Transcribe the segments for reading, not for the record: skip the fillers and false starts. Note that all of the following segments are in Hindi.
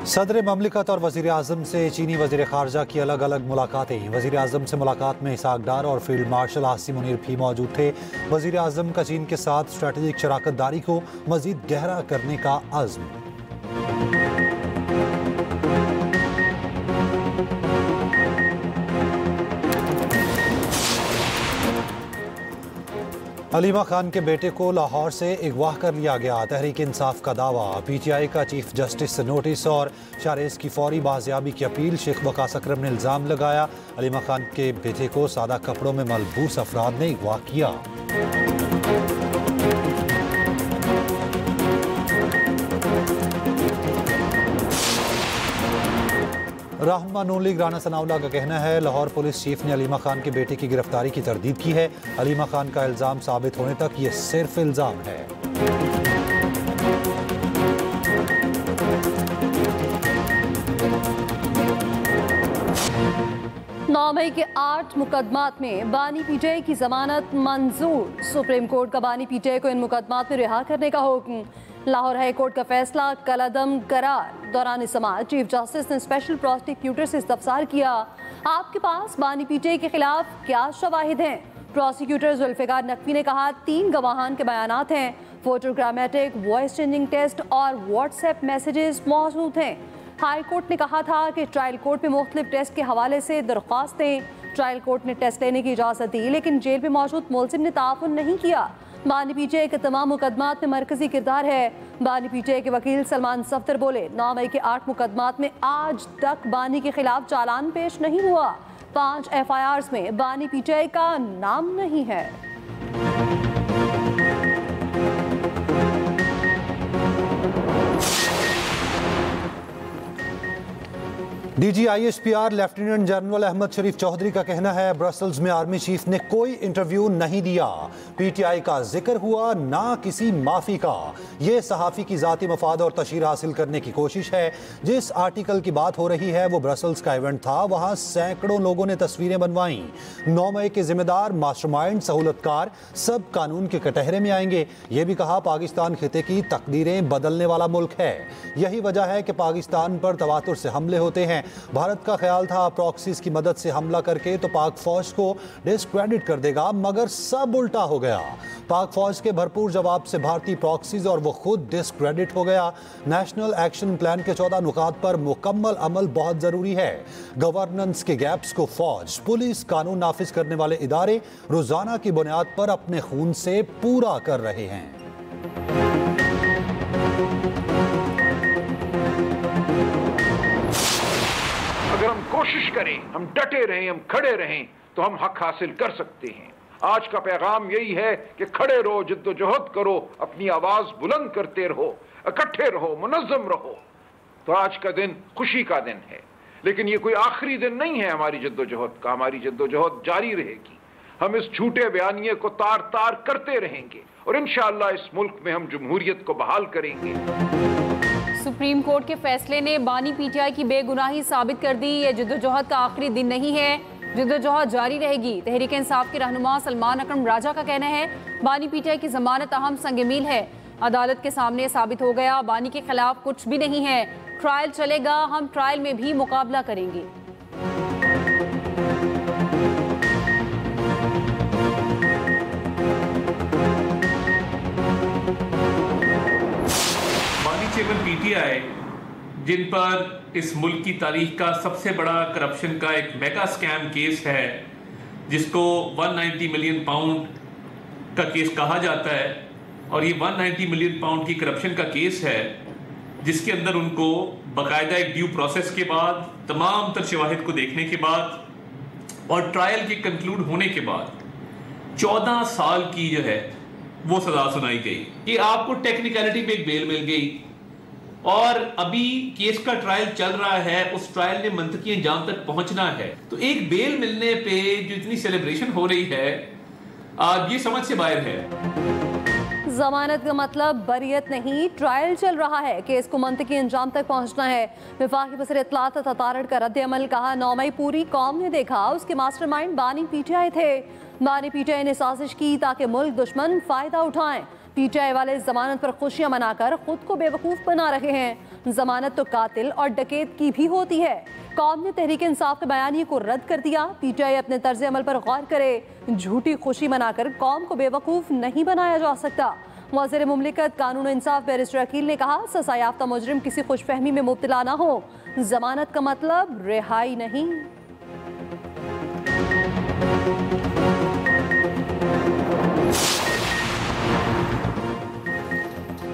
सदर ममलिकत और वज़ीर आज़म से चीनी वज़ीर ख़ारजा की अलग अलग मुलाकातें। वज़ीर आज़म से मुलाकात में इसहाक डार और फील्ड मार्शल आसिम मुनीर भी मौजूद थे। वज़ीर आज़म का चीन के साथ स्ट्रेटेजिक शराकत दारी को मज़ीद गहरा करने का अज़्म। अलीमा खान के बेटे को लाहौर से अगवा कर लिया गया। तहरीक इंसाफ का दावा। PTI का चीफ जस्टिस से नोटिस और शारेज की फौरी बाजियाबी की अपील। शेख वकास अकरम ने इल्ज़ाम लगाया अलीमा खान के बेटे को सादा कपड़ों में मलबूस अफराद ने अगवा किया। रहनुमा नून लीग राना सनाउल्लाह का कहना है लाहौर पुलिस चीफ ने अलीमा खान के बेटे की गिरफ्तारी की तरदीद की है। अलीमा खान का इल्ज़ाम साबित होने तक ये सिर्फ इल्ज़ाम है। 9 मई के 8 मुकदमात में बानी PTI की जमानत मंजूर। सुप्रीम कोर्ट का बानी PTI को इन मुकदमात में रिहा करने का हुक्म। लाहौर हाई कोर्ट का फैसला कलअदम करार। दौरान समाअत चीफ जस्टिस ने स्पेशल प्रोसिक्यूटर से इस्तफसार किया, आपके पास बानी PTI के खिलाफ क्या शवाहिद हैं? प्रोसिक्यूटर जुल्फिकार नकवी ने कहा 3 गवाहान के बयानात हैं, फोटोग्रामेटिक, वॉइस चेंजिंग टेस्ट और व्हाट्सएप मैसेजेस मौजूद हैं। हाई कोर्ट ने कहा था कि ट्रायल कोर्ट में मुख्तलिफ टेस्ट के हवाले से दरख्वास्तें। ट्रायल कोर्ट ने टेस्ट लेने की इजाज़त दी लेकिन जेल में मौजूद मुलजिम ने ताउन नहीं किया। बानी PTI के तमाम मुकदमात में मरकजी किरदार है। बानी PTI के वकील सलमान सफ्तर बोले 9 मई के 8 मुकदमात में आज तक बानी के खिलाफ चालान पेश नहीं हुआ। 5 FIRs में बानी PTI का नाम नहीं है। DG ISPR lieutenant general Ahmed Sharif Chaudhry का कहना है ब्रसल्स में आर्मी चीफ ने कोई इंटरव्यू नहीं दिया। PTI का जिक्र हुआ ना किसी माफी का। ये सहाफ़ी की ज़ाती मफाद और तशहीर हासिल करने की कोशिश है। जिस आर्टिकल की बात हो रही है वो ब्रसल्स का इवेंट था, वहाँ सैकड़ों लोगों ने तस्वीरें बनवाई। 9 मई के जिम्मेदार, मास्टरमाइंड, सहूलतकार सब कानून के कटहरे में आएंगे। ये भी कहा पाकिस्तान खिते की तकदीरें बदलने वाला मुल्क है। यही वजह है कि पाकिस्तान पर तवातुर से हमले होते हैं। भारत का ख्याल था प्रॉक्सीज की मदद से हमला करके तो पाक फौज को डिस्क्रेडिट कर देगा, मगर सब उल्टा हो गया। पाक फौज के भरपूर जवाब से भारतीय प्रॉक्सीज और वो खुद डिस्क्रेडिट हो गया। नेशनल एक्शन प्लान के 14 नुकात पर मुकम्मल अमल बहुत जरूरी है। गवर्नेंस के गैप्स को फौज, पुलिस, कानून नाफिज करने वाले इदारे रोजाना की बुनियाद पर अपने खून से पूरा कर रहे हैं। अगर हम कोशिश करें, हम डटे रहें, हम खड़े रहें तो हम हक हासिल कर सकते हैं। आज का पैगाम यही है कि खड़े रहो, जिद्दोजहद करो, अपनी आवाज बुलंद करते रहो, इकट्ठे रहो, मुनज़्ज़म रहो। तो आज का दिन खुशी का दिन है, लेकिन ये कोई आखिरी दिन नहीं है हमारी जिद्दोजहद का। हमारी जिद्दोजहद जारी रहेगी। हम इस झूठे बयानिए को तार तार करते रहेंगे और इंशाअल्लाह इस मुल्क में हम जमहूरियत को बहाल करेंगे। सुप्रीम कोर्ट के फैसले ने बानी PTI की बेगुनाही साबित कर दी। ये जद्दोजहद का आखिरी दिन नहीं है, जद्दोजहद जारी रहेगी। तहरीक इंसाफ के रहनुमा सलमान अकरम राजा का कहना है बानी PTI की जमानत अहम संग-ए-मील है। अदालत के सामने साबित हो गया बानी के खिलाफ कुछ भी नहीं है। ट्रायल चलेगा, हम ट्रायल में भी मुकाबला करेंगे। चेयरमैन PTI जिन पर इस मुल्क की तारीख का सबसे बड़ा करप्शन का एक मेगा स्कैम केस है, जिसको 190 मिलियन पाउंड का केस कहा जाता है, और ये 190 मिलियन पाउंड की करप्शन का केस है जिसके अंदर उनको बाकायदा एक ड्यू प्रोसेस के बाद, तमाम तर शवाहिद को देखने के बाद और ट्रायल के कंक्लूड होने के बाद 14 साल की जो है वो सजा सुनाई गई कि आपको टेक्निकलिटी पे एक बेल मिल गई और अभी केस का ट्रायल चल रहा है, उस ट्रायल ने मंतकी अंजाम तक पहुंचना है। तो एक बेल मिलने पे जो इतनी सेलिब्रेशन हो रही है, ये समझ से बाहर है। जमानत का मतलब बरियत नहीं, ट्रायल चल रहा है, केस को मंतकी अंजाम तक पहुंचना है। वफाकी वज़ीर इत्तलात ततारड़ का रद्द अमल। कहा 9 मई पूरी कौम ने देखा, उसके मास्टरमाइंड बानी PTI थे। बानी PTI ने साजिश की ताकि मुल्क दुश्मन फायदा उठाएं। PTI वाले जमानत पर खुशियां मनाकर खुद को बेवकूफ बना रहे हैं। जमानत तो कातिल और डकैत की भी होती है। कौम ने तहरीक इंसाफ के बयानिए को रद्द कर दिया। पीटीआई अपने तर्ज अमल पर गौर करे। झूठी खुशी मनाकर कौम को बेवकूफ़ नहीं बनाया जा सकता। वज़ीर मुमलिकत कानून इंसाफ बैरिस्टर अकील ने कहा, सजा याफ्ता मुजरिम किसी खुशफहमी में मुब्तला ना हो। जमानत का मतलब रिहाई नहीं।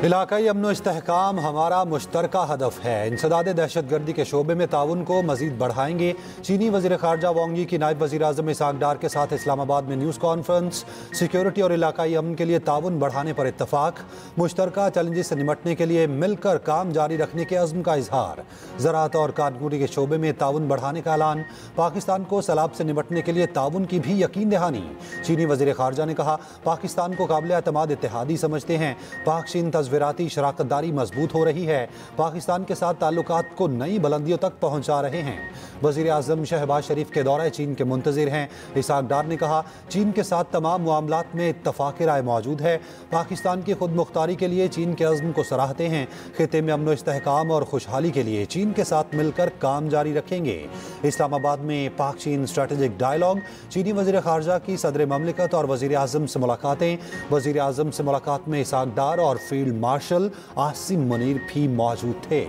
इलाकाई अमन इस्तेहकाम हमारा मुश्तरका हदफ है। इंसदाद दहशत गर्दी के शोबे में ताउन को मजीद बढ़ाएंगे। चीनी वज़ीर ख़ारजा वांग यी की नायब वज़ीर आज़म इसहाक डार के साथ इस्लामाबाद में न्यूज़ कॉन्फ्रेंस। सिक्योरिटी और इलाकाई अमन के लिए ताउन बढ़ाने पर इत्तफाक। मुश्तरका चैलेंजेस से निपटने के लिए मिलकर काम जारी रखने के अज़्म का इजहार। ज़राअत और कानूनी के शोबे में ताउन बढ़ाने का ऐलान। पाकिस्तान को सैलाब से निपटने के लिए ताउन की भी यकीन दहानी। चीनी वज़ीर ख़ारजा ने कहा, पाकिस्तान को काबिल एतमाद इत्तेहादी समझते हैं। पाक चीन तज़वीराती शराकतदारी मजबूत हो रही है। पाकिस्तान के साथ ताल्लुकात को नई बुलंदियों तक पहुंचा रहे हैं। वज़ीर आज़म शहबाज शरीफ के दौरे चीन के मुंतज़िर हैं। इसहाक डार ने कहा, चीन के साथ तमाम मामलात में इत्तफ़ाक़ राय मौजूद है। पाकिस्तान की खुद मुख्तारी के लिए चीन के अज़्म को सराहते हैं। खित्ते में अमन इस्तेहकाम और खुशहाली के लिए चीन के साथ मिलकर काम जारी रखेंगे। इस्लामाबाद में पाक चीन स्ट्रेटेजिक डायलॉग। चीनी वज़ीर ख़ारजा की सदर ममलिकत और वज़ीर आज़म से मुलाकातें। वज़ीर आज़म से मुलाकात में इसहाक डार और फील्ड मार्शल आसिम मुनीर भी मौजूद थे।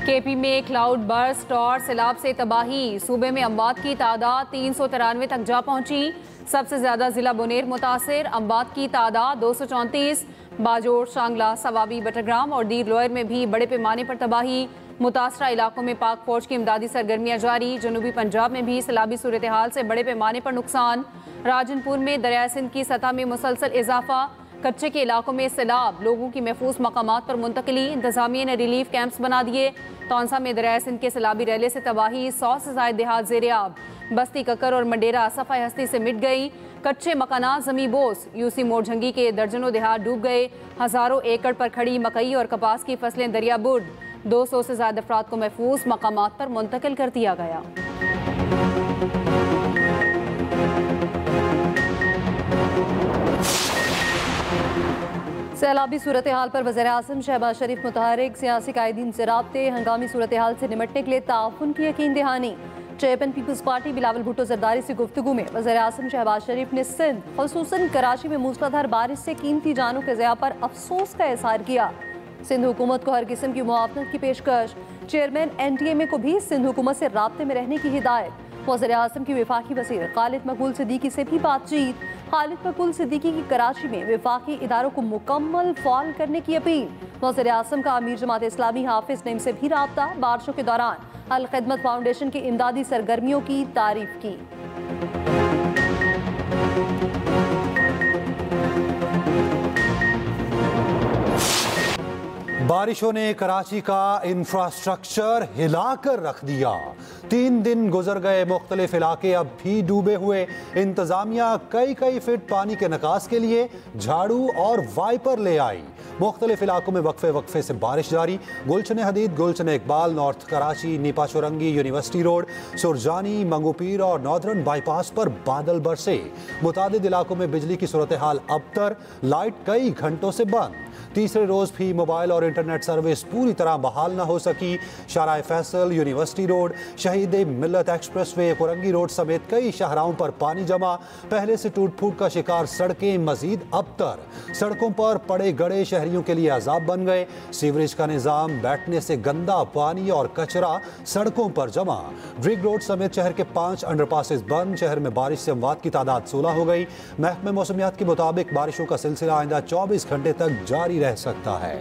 केपी में क्लाउड बर्स्ट और सैलाब से तबाही। सूबे में अमवात की तादाद 393 तक जा पहुंची। सबसे ज्यादा जिला बुनेर मुतासिर। अमवात की तादाद 234। बाजोर, शांगला, सवाबी, बटरग्राम और दीर लोयर में भी बड़े पैमाने पर तबाही। मुतासरा इलाकों में पाक फौज की इमदादी सरगर्मियां जारी। जनूबी पंजाब में भी सैलाबी सूरत हाल से बड़े पैमाने पर नुकसान। राजनपुर में दरिया सिंध की सतह में मुसलसल इजाफा। कच्चे के इलाकों में सैलाब, लोगों की महफूज मकामात पर मुंतकली। इंतजामिया ने रिलीफ कैंप्स बना दिए। तौंसा में दरिया सिंध के सैलाबी रैले से तबाही। 100 से ज्यादा देहात ज़ेर-ए-आब। बस्ती ककर और मंडेरा सफाई हस्ती से मिट गई। कच्चे मकानात जमी बोस। यूसी मोरझंगी के दर्जनों देहात डूब गए। हजारों एकड़ पर खड़ी मकई और कपास की फसलें दरिया बुर्द। 200 से ज्यादा अफराद को महफूज मकामात पर मुंतकिल कर दिया गया। सैलाबी सूरत हाल पर वज़ीर आज़म शहबाज शरीफ मुतहरिक। सियासी कायदीन से राब्ते। हंगामी सूरत हाल से निपटने के लिए ताउन की यकीन दहानी। चेयरमैन पीपल्स पार्टी बिलावल भुट्टो जरदारी से गुफ्तगू में वज़ीर आज़म शहबाज शरीफ ने सिंध ख़ुसूसन कराची में मूसलाधार बारिश से कीमती जानों के ज़िया पर अफसोस का इज़हार किया। सिंध हुकूमत को हर किस्म की मुआवनत की पेशकश। चेयरमैन NTA को भी सिंध हुकूमत से राब्ते में रहने की हिदायत। वज़ीर आज़म की वफाकी वज़ीर खालिद मकबूल सिद्दीकी से भी बातचीत। खालिद मकबूल सिद्दीकी की कराची में वफाकी इदारों को मुकम्मल फ़ाल करने की अपील। वज़ीर आज़म का अमीर जमात इस्लामी हाफिज़ नईम से भी राब्ता। बारिशों के दौरान अल खिदमत फाउंडेशन की इमदादी सरगर्मियों की तारीफ की। बारिशों ने कराची का इंफ्रास्ट्रक्चर हिलाकर रख दिया। 3 दिन गुजर गए, मुख्तलिफ इलाके अब भी डूबे हुए। इंतजामिया कई फीट पानी के निकास के लिए झाड़ू और वाइपर ले आई। मुख्तलिफ इलाकों में वक्फे से बारिश जारी। Gulshan Hadeed, Gulshan Iqbal, north Karachi, Nipa Chowrangi, university road, Surjani, Manghopir और नॉर्दर्न बाईपास पर बादल बरसे। मुतादिद इलाकों में बिजली की सूरत हाल अबतर। लाइट कई घंटों से बंद। तीसरे रोज भी मोबाइल और इंटरनेट सर्विस पूरी तरह बहाल न हो सकी। शाहराह फैसल, यूनिवर्सिटी रोड, शहीद मिल्लत एक्सप्रेसवे, कुरंगी रोड समेत कई शाहराहों पर पानी जमा। पहले से टूट फूट का शिकार सड़कें मजीद अबतर। सड़कों पर पड़े गड़े शहरियों के लिए अजाब बन गए। सीवरेज का निजाम, बैठने से गंदा पानी और कचरा सड़कों पर जमा। ड्रिग रोड समेत शहर के 5 अंडरपासेस बंद। शहर में बारिश से अमवात की तादाद 16 हो गई। महकमे मौसमियात के मुताबिक बारिशों का सिलसिला आइंदा 24 घंटे तक जारी रह सकता है।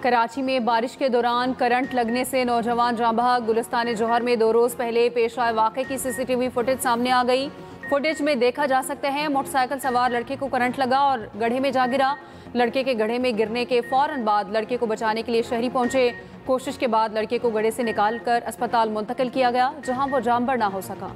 कराची में बारिश के दौरान करंट लगने से नौजवान जाँ बहक। गुलिस्तान जोहर में 2 रोज पहले पेश आए वाक़े की CCTV फुटेज सामने आ गई। फुटेज में देखा जा सकता है मोटरसाइकिल सवार लड़के को करंट लगा और गड्ढे में जा गिरा। लड़के के गड्ढे में गिरने के फौरन बाद लड़के को बचाने के लिए शहरी पहुंचे। कोशिश के बाद लड़के को गड्ढे से निकालकर अस्पताल मुंतकिल किया गया, जहां वो जानबर ना हो सका।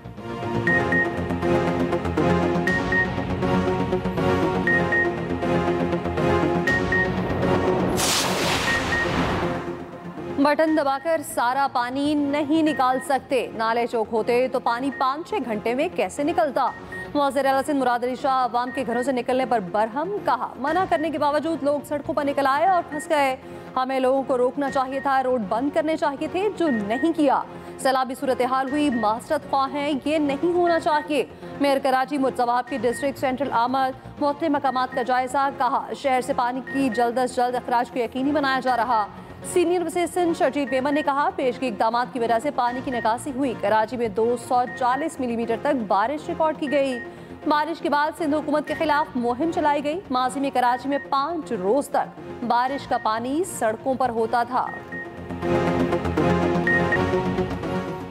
बटन दबाकर सारा पानी नहीं निकाल सकते। नाले चौक होते तो पानी 5-6 घंटे में कैसे निकलता। वज़ीर आला सिंध मुराद अली शाह अवाम के घरों से निकलने पर बरहम, कहा मना करने के बावजूद लोग सड़कों पर निकल आए और फंस गए। हमें लोगों को रोकना चाहिए था, रोड बंद करने चाहिए थे, जो नहीं किया। सैलाबी सूरत हाल हुई, मास्टरत ख्वाह हैं, ये नहीं होना चाहिए। मेयर कराची मुर्तज़ाब की डिस्ट्रिक्ट सेंट्रल आमद मुख्तलिफ मकामात का जायजा, कहा शहर से पानी की जल्द अज जल्द अखराज को यकीनी बनाया जा रहा। सीनियर वज़ीर सिंध शर्जील मेमन ने कहा पेशगी इक़दाम की वजह से पानी की निकासी हुई। कराची में 240 मिलीमीटर तक बारिश रिकॉर्ड की गई। बारिश के बाद सिंध हुकूमत के खिलाफ मुहिम चलाई गई। माजी में कराची में 5 रोज तक बारिश का पानी सड़कों पर होता था।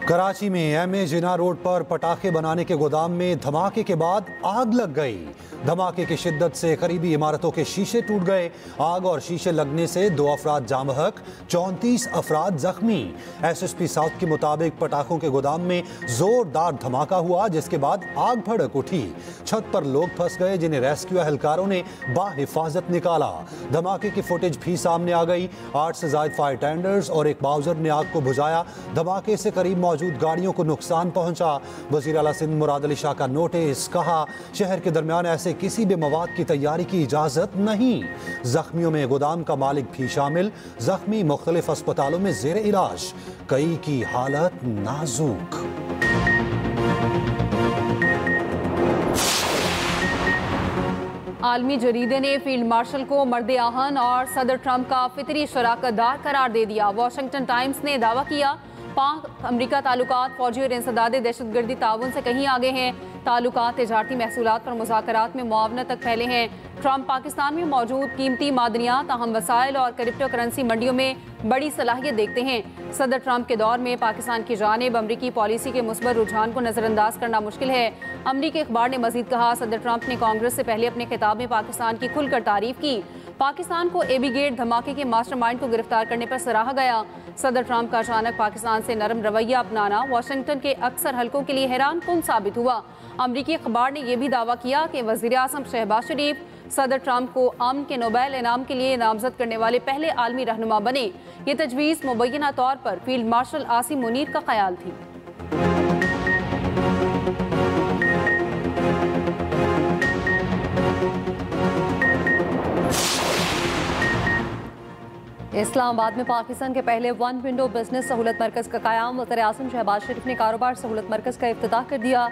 कराची में एमए जिना रोड पर पटाखे बनाने के गोदाम में धमाके के बाद आग लग गई। धमाके की शिद्दत से करीबी इमारतों के शीशे टूट गए। आग और शीशे लगने से 2 अफराद जाँ बहक, 34 अफराद जख्मी। एसएसपी साउथ के मुताबिक पटाखों के गोदाम में जोरदार धमाका हुआ, जिसके बाद आग भड़क उठी। छत पर लोग फंस गए, जिन्हें रेस्क्यू एहलकारों ने बाहिफाजत निकाला। धमाके की फुटेज भी सामने आ गई। 8 से ज्यादा फायर टेंडर्स और एक बाउजर ने आग को बुझाया। धमाके से करीब मौजूद गाड़ियों को नुकसान पहुंचा। वज़ीर आला सिंध मुराद अली शाह का नोटिस, कहा शहर के दरमियान ऐसे किसी भी मवाद की तैयारी की इजाजत नहीं। जख्मियों में गोदाम का मालिक भी शामिल। जख्मी मुख्तलिफ अस्पतालों में जेर इलाज, कई की हालत नाजुक। आलमी जरीदे ने फील्ड मार्शल को मर्द आहन और सदर ट्रंप का फितरी शराकतदार करार दे दिया। वाशिंगटन टाइम्स ने दावा किया पाक अमरीका ताल्लुकात फौजी और इंसदाद दहशतगर्दी ताउन से कहीं आगे हैं। ताल्लुकात तिजारती महसूलात पर मुज़ाकरात में मुआवनत तक फैले हैं। ट्रंप पाकिस्तान में मौजूद कीमती मादनियात, अहम वसाइल और क्रिप्टो करेंसी मंडियों में बड़ी सलाहियत देखते हैं। सदर ट्रंप के दौर में पाकिस्तान की जानिब अमरीकी पॉलिसी के मुस्बत रुझान को नज़रअंदाज करना मुश्किल है। अमरीकी अखबार ने मजीद कहा सदर ट्रंप ने कांग्रेस से पहले अपने खिताब में पाकिस्तान की खुलकर तारीफ की। पाकिस्तान को एबी गेट धमाके के मास्टरमाइंड को गिरफ्तार करने पर सराहा गया। सदर ट्रंप का अचानक पाकिस्तान से नरम रवैया अपनाना वाशिंगटन के अक्सर हलकों के लिए हैरान कुन साबित हुआ। अमरीकी अखबार ने यह भी दावा किया कि वज़ीर आज़म शहबाज शरीफ सदर ट्रंप को अमन के नोबेल इनाम के लिए नामजद करने वाले पहले आलमी रहनुमा बने। ये तजवीज़ मुबैना तौर पर फील्ड मार्शल आसिम मुनीर का ख्याल थी। इस्लामाबाद में पाकिस्तान के पहले वन विंडो बिजनेस सहूलत मरकज का क़याम। वज़ीर आज़म शहबाज शरीफ ने कारोबार सहूलत मरकज का इफ्तिताह कर दिया।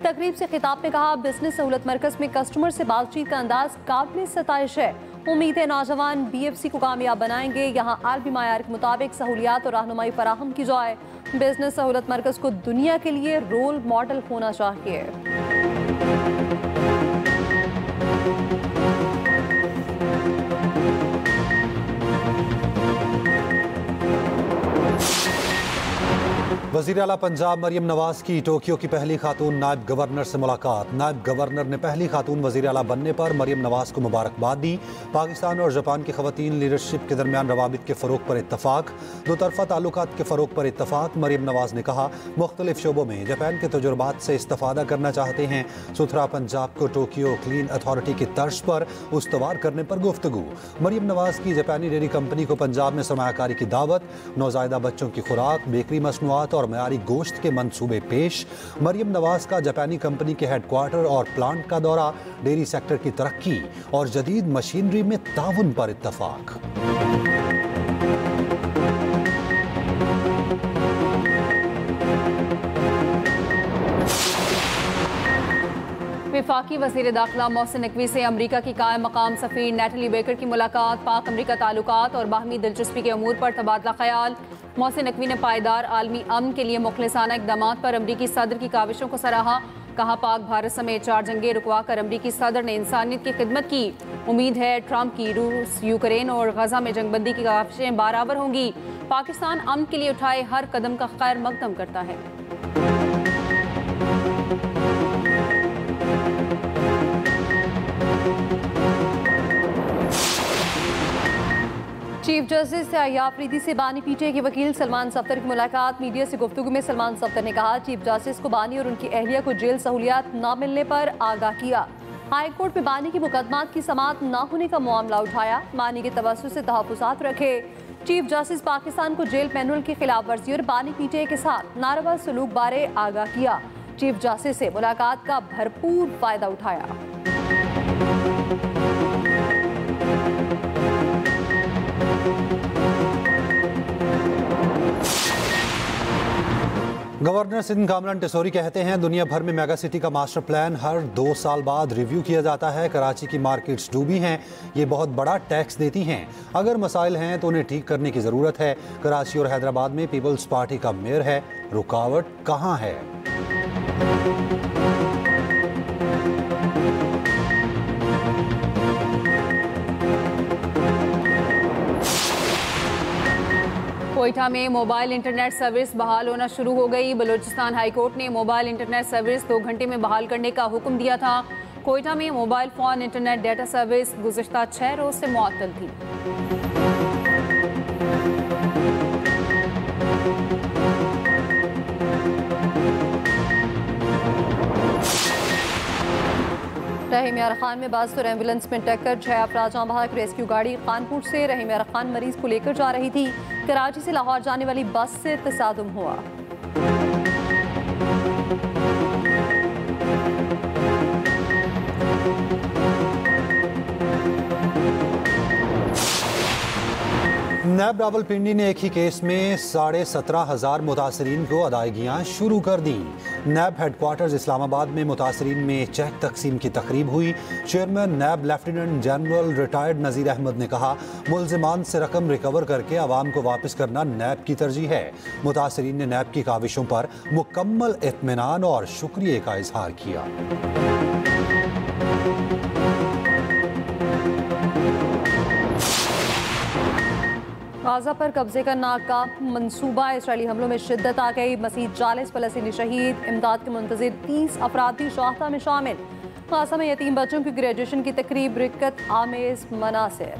तकरीब से खिताब में कहा बिजनेस सहूलत मरकज में कस्टमर से बातचीत का अंदाज काबिल सताइश है। उम्मीद है नौजवान BFC को कामयाब बनाएंगे। यहाँ आलमी मायार के मुताबिक सहूलियात और रहनुमाई फराहम की जाए। बिजनेस सहूलत मरकज को दुनिया के लिए रोल मॉडल होना चाहिए। वज़ीर आला पंजाब मरियम नवाज की टोक्यो की पहली खातून नायब गवर्नर से मुलाकात। नायब गवर्नर ने पहली खातून वज़ीर आला बनने पर मरियम नवाज को मुबारकबाद दी। पाकिस्तान और जापान की ख़वातीन लीडरशिप के दरमियान रवाबित के फ़रोग़ पर इत्तफ़ाक़, दो तरफ़ा ताल्लुकात के फ़रोग़ पर इत्तफ़ाक़। मरियम नवाज ने कहा मुख्तलिफ शोबों में जापान के तजुर्बात से इस्तिफ़ादा करना चाहते हैं। सुथरा पंजाब को टोक्यो क्लीन अथॉरिटी की तर्ज पर उस्तवार करने पर गुफ्तगू। मरियम नवाज की जापानी डेयरी कंपनी को पंजाब में सरमायाकारी की दावत। नौज़ायदा बच्चों की खुराक, बेकरी मसनूआत और मयारी गोश्त के मंसूबे पेश। मरियम नवाज का जापानी कंपनी के हेडक्वार्टर और प्लांट का दौरा। डेयरी सेक्टर की तरक्की और जदीद मशीनरी में ताउन पर इत्तफाक। वफाकी वज़ीर दाखिला मोहसिन नकवी से अमरीका की कायम मकाम सफ़ीर नेटली बेकर की मुलाकात। पाक अमरीका ताल्लुकात और बाहमी दिलचस्पी के अमूर पर तबादला ख्याल। मोहसिन नकवी ने पायदार आलमी अमन के लिए मुखलिसाना इक़दामात पर अमरीकी सदर की काविशों को सराहा। कहा पाक भारत समेत 4 जंगें रुकवा कर अमरीकी सदर ने इंसानियत की खिदमत की। उम्मीद है ट्रंप की रूस, यूक्रेन और गजा में जंगबंदी की काविशें बराबर होंगी। पाकिस्तान अमन के लिए उठाए हर कदम का खैर मकदम करता है। चीफ जस्टिस याहिया अफरीदी से बानी पीटीआई के वकील सलमान सफ्तर की मुलाकात। मीडिया से गुफ्तगू में सलमान सफ्तर ने कहा चीफ जस्टिस को बानी और उनकी अहलिया को जेल सहूलियात न मिलने पर आगाह किया। हाई कोर्ट में बानी के मुकदमात की समाअत न होने का मामला उठाया। बानी के तवस्सुस से तहफ़्फ़ुज़ात रखे। चीफ जस्टिस पाकिस्तान को जेल मैनुअल की खिलाफ वर्जी और बानी पीटीआई के साथ नारवा सलूक बारे आगाह किया। चीफ जस्टिस से मुलाकात का भरपूर फायदा उठाया। गवर्नर सिंध कामरान टिसोरी कहते हैं दुनिया भर में मेगा सिटी का मास्टर प्लान हर 2 साल बाद रिव्यू किया जाता है। कराची की मार्केट्स डूबी हैं, ये बहुत बड़ा टैक्स देती हैं। अगर मसाइल हैं तो उन्हें ठीक करने की ज़रूरत है। कराची और हैदराबाद में पीपल्स पार्टी का मेयर है, रुकावट कहाँ है? कोयटा में मोबाइल इंटरनेट सर्विस बहाल होना शुरू हो गई। बलूचिस्तान हाई कोर्ट ने मोबाइल इंटरनेट सर्विस 2 घंटे में बहाल करने का हुक्म दिया था। कोयटा में mobile phone internet data service गुज़िश्ता 6 रोज़ से मुअत्तल थी। रहीम यार खान में बाज़ और एम्बुलेंस में टक्कर, 6 अफराद जाँ बहक। रेस्क्यू गाड़ी कानपुर से रहीम यार खान मरीज को लेकर जा रही थी। कराची से लाहौर जाने वाली बस से तसादुम हुआ। नैब रावलपिंडी ने एक ही केस में 17,500 मुतासरीन को अदायगियाँ शुरू कर दी। नैब हेडक्वार्टर्स इस्लामाबाद में मुतासरीन में चेक तकसीम की तकरीब हुई। चेयरमैन नैब लेफ्टिनेंट जनरल रिटायर्ड नज़ीर अहमद ने कहा मुल्ज़िमान से रकम रिकवर करके आवाम को वापस करना नैब की तरजीह है। मुतासरीन ने नैब की काविशों पर मुकम्मल इत्मीनान और शुक्रिया का इजहार किया। गाजा पर कब्जे का नाकाम मंसूबा, इसराइली हमलों में शिद्दत आ गई। मजीद 40 फ़लस्तीनी शहीद, इमदाद के मुंतज़िर 30 अफराद भी शाहता में शामिल। गाजा में यतीम बच्चों की ग्रेजुएशन की तकरीब, रिक्कत आमेज मनासिर।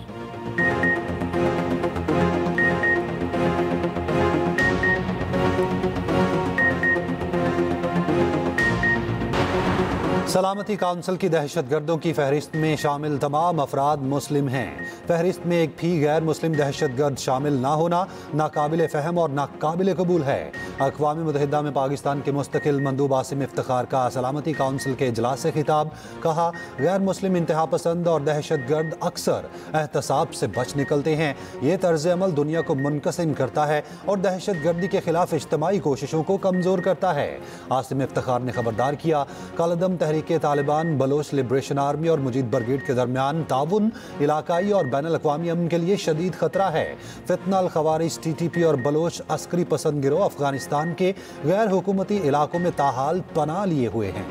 सलामती काउंसिल की दहशतगर्दों की फहरिस्त में शामिल तमाम अफराद मुस्लिम हैं। फहरिस्त में एक भी गैर मुस्लिम दहशतगर्द शामिल ना होना नाकाबिल फ़हम और नाकाबिल कबूल है। अक़वाम मुत्तहिदा में पाकिस्तान के मुस्तकिल मंदूब आसिम इफ्तिखार का सलामती काउंसिल के इजलास से खिताब, कहा गैर मुस्लिम इंतहा पसंद और दहशतगर्द अक्सर एहतसाब से बच निकलते हैं। ये तर्ज अमल दुनिया को मुनक़सिम करता है और दहशतगर्दी के खिलाफ इज्तिमाई कोशिशों को कमज़ोर करता है। आसिम इफ्तिखार ने खबरदार किया कलदम तहरीक तालिबान, बलोच लिब्रेशन आर्मी और मुजीद ब्रिगेड के दरमियान ताउन इलाकाई और बैनुल अक़वामी अमन के लिए शदीद खतरा है। फितना अल ख़वारिज TTP और बलोच अस्करी पसंद गिरोह अफगानिस्तान के गैर हुकूमती इलाकों में ताहाल पनाह लिए हुए हैं।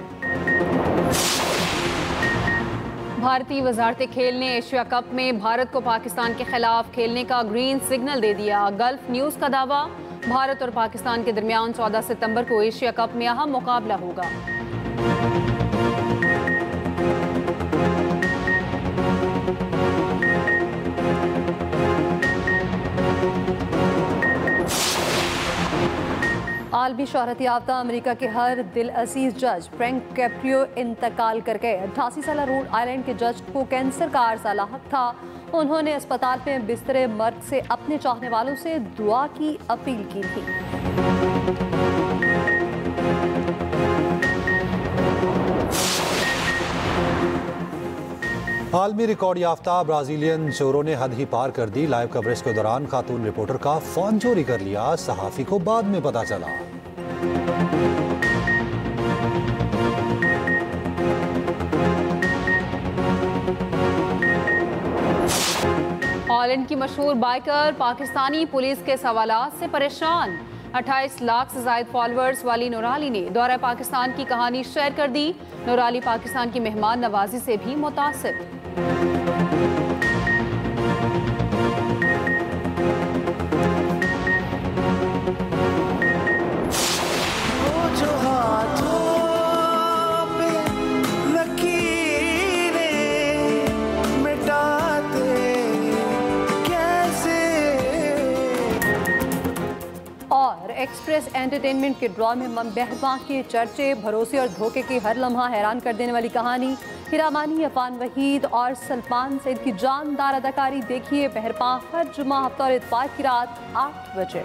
भारतीय वजारत खेल ने एशिया कप में भारत को पाकिस्तान के खिलाफ खेलने का ग्रीन सिग्नल दे दिया। गल्फ न्यूज़ का दावा, भारत और पाकिस्तान के दरमियान 14 सितंबर को एशिया कप में अहम मुकाबला होगा। आलमी शोहरत याफ्ता अमेरिका के हर दिल अजीज जज फ्रैंक कैप्रियो इंतकाल कर गए। 88 साला रोड आइलैंड के जज को कैंसर का आर्जा लाहक था। उन्होंने अस्पताल में बिस्तरे मर्द से अपने चाहने वालों से दुआ की अपील की थी। आलमी रिकॉर्ड याफ्ता ब्राजीलियन चोरों ने हद ही पार कर दी। लाइव कवरेज के दौरान खातून रिपोर्टर का फोन चोरी कर लिया, सहाफ़ी को बाद में पता चला। हॉलैंड की मशहूर बाइकर पाकिस्तानी पुलिस के सवालात से परेशान। 28 लाख से ज़ायद फॉलोअर्स वाली नूराली ने दौरा पाकिस्तान की कहानी शेयर कर दी। नूराली पाकिस्तान की मेहमान नवाजी से भी मुतासिर। एक्सप्रेस एंटरटेनमेंट के ड्रॉ में बहरबां के चर्चे, भरोसे और धोखे की हर लम्हा हैरान कर देने वाली कहानी। हिरामानी, अफान वहीद और सल्मान सईद की जानदार अदाकारी देखिए बहरबां हर जुमा, हफ्ता और इतवार की रात 8 बजे।